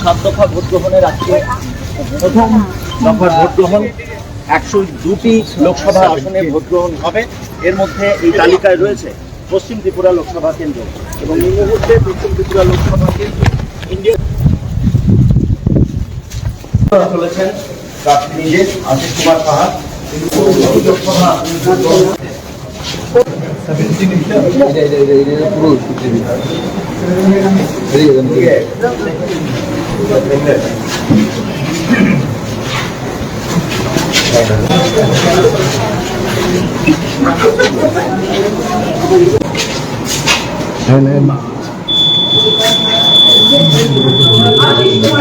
7 দফা ভোট গ্রহণের আজকে প্রথম দফার ভোট গ্রহণ। 102টি লোকসভা আসনে ভোট গ্রহণ হবে। এর মধ্যে এই তালিকায় রয়েছে পশ্চিম ত্রিপুরা লোকসভা কেন্দ্র এবং এই মুহূর্তে পশ্চিম ত্রিপুরা লোকসভা কেন্দ্র ইন্ডিয়া চলেছেন প্রার্থী নিজে আশিস কুমার সাহা। লোকসভা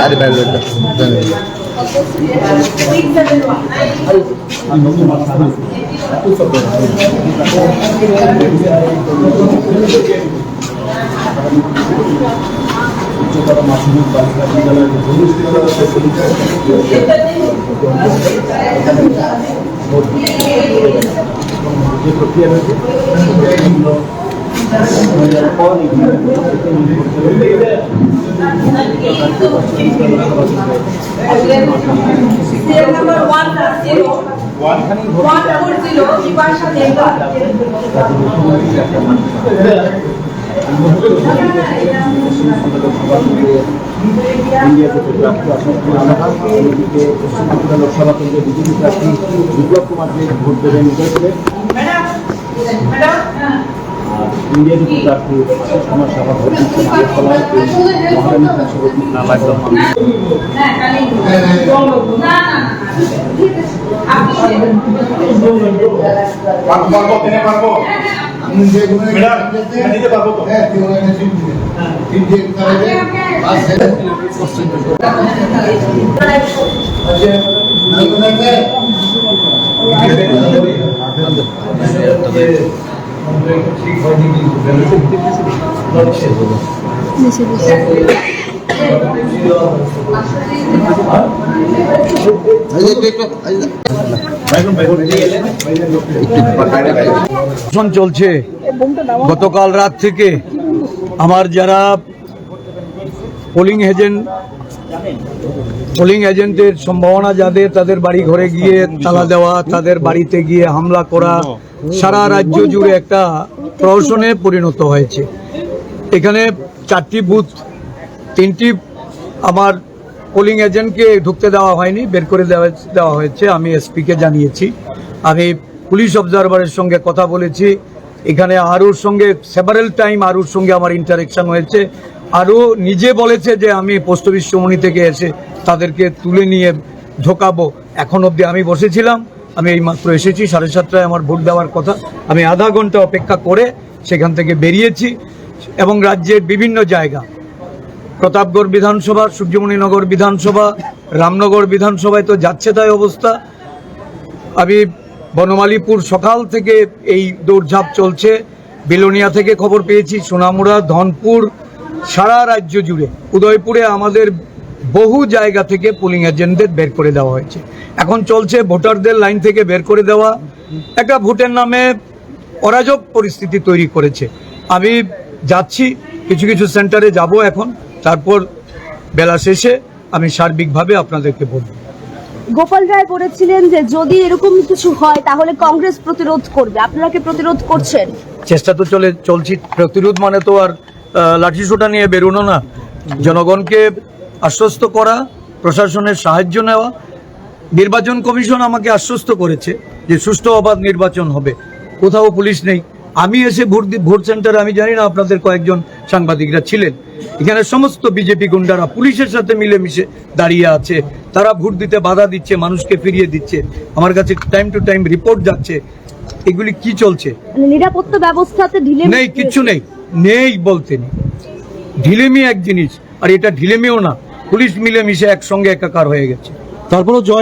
अरे बैठ মাধ্যমিক বালিকা বিদ্যালয়ের যে প্রক্রিয়া রয়েছে লোকসভা কেন্দ্রের বিজেপি প্রার্থী বিপ্লব কুমার দে ভোট দেবেন ইন্ডিয়া জেপি প্রার্থী আশিস কুমার সাহা ভোট দিচ্ছেন আগরতলায় মহারানী চলছে গতকাল রাত থেকে আমার যারা পোলিং এজেন্টের সম্ভাবনা যাদের তাদের বাড়ি ঘরে গিয়ে তালা দেওয়া, তাদের বাড়িতে গিয়ে হামলা করা সারা রাজ্য জুড়ে একটা প্রহসনে পরিণত হয়েছে। এখানে 4টি বুথ 3টি আমার পোলিং এজেন্টকে ঢুকতে দেওয়া হয়নি, বের করে দেওয়া হয়েছে। আমি এসপিকে জানিয়েছি। আমি পুলিশ অবজারভারের সঙ্গে কথা বলেছি। এখানে আরুর সঙ্গে সেভারেল টাইম আরুর সঙ্গে আমার ইন্টারেকশন হয়েছে। আরও নিজে বলেছে যে আমি পোস্ট অফিস চৌমনি থেকে এসে তাদেরকে তুলে নিয়ে ঢোকাবো। এখন অবধি আমি বসেছিলাম, আমি এইমাত্র এসেছি, 7:30টায় আমার ভোট দেওয়ার কথা। আমি আধা ঘন্টা অপেক্ষা করে সেখান থেকে বেরিয়েছি এবং রাজ্যের বিভিন্ন জায়গা, প্রতাপগড় বিধানসভা, সূর্যমণিনগর বিধানসভা, রামনগর বিধানসভায় তো যাচ্ছে তাই অবস্থা। আমি বনমালীপুর সকাল থেকে এই দৌড়ঝাঁপ চলছে। বিলোনিয়া থেকে খবর পেয়েছি, সোনামুড়া, ধনপুর, সারা রাজ্য জুড়ে, উদয়পুরে আমাদের বহু জায়গা থেকে পোলিং এজেন্টদের বের করে দেওয়া হয়েছে। এখন চলছে ভোটারদের লাইন থেকে বের করে দেওয়া, একটা ভোটের নামে অরাজক পরিস্থিতি তৈরি করেছে। আমি যাচ্ছি, কিছু কিছু সেন্টারে যাব এখন, তারপর বেলা শেষে আমি সার্বিকভাবে আপনাদেরকে বলব। গোপাল রায় বলেছিলেন যে যদি এরকম কিছু হয় তাহলে কংগ্রেস প্রতিরোধ করবে, আপনারা কি প্রতিরোধ করছেন? চেষ্টা তো চলছি। প্রতিরোধ মানে তো আর লাঠিসোঁটা নিয়ে বেরোনো না, জনগণকে আশ্বস্ত করা, প্রশাসনের সাহায্য নেওয়া। নির্বাচন কমিশন আমাকে আশ্বস্ত করেছে যে সুষ্ঠু অবাধ নির্বাচন হবে, কোথাও পুলিশ নেই। আমি এসে ভোট সেন্টারে, আমি জানি না আপনাদের কয়েকজন সাংবাদিকরা ছিলেন, এখানে সমস্ত বিজেপি গুন্ডারা পুলিশের সাথে মিলেমিশে দাঁড়িয়ে আছে। তারা ভোট দিতে বাধা দিচ্ছে, মানুষকে ফিরিয়ে দিচ্ছে। আমার কাছে টাইম টু টাইম রিপোর্ট যাচ্ছে। এগুলি কি চলছে? নিরাপত্তা ব্যবস্থাতে ঢিলে নেই, কিচ্ছু নেই, নেই বলতে নেই। ঢিলেমি এক জিনিস, আর এটা ঢিলেমিও না, পুলিশ মিলেমিশে একসঙ্গে একাকার হয়ে গেছে। তারপরও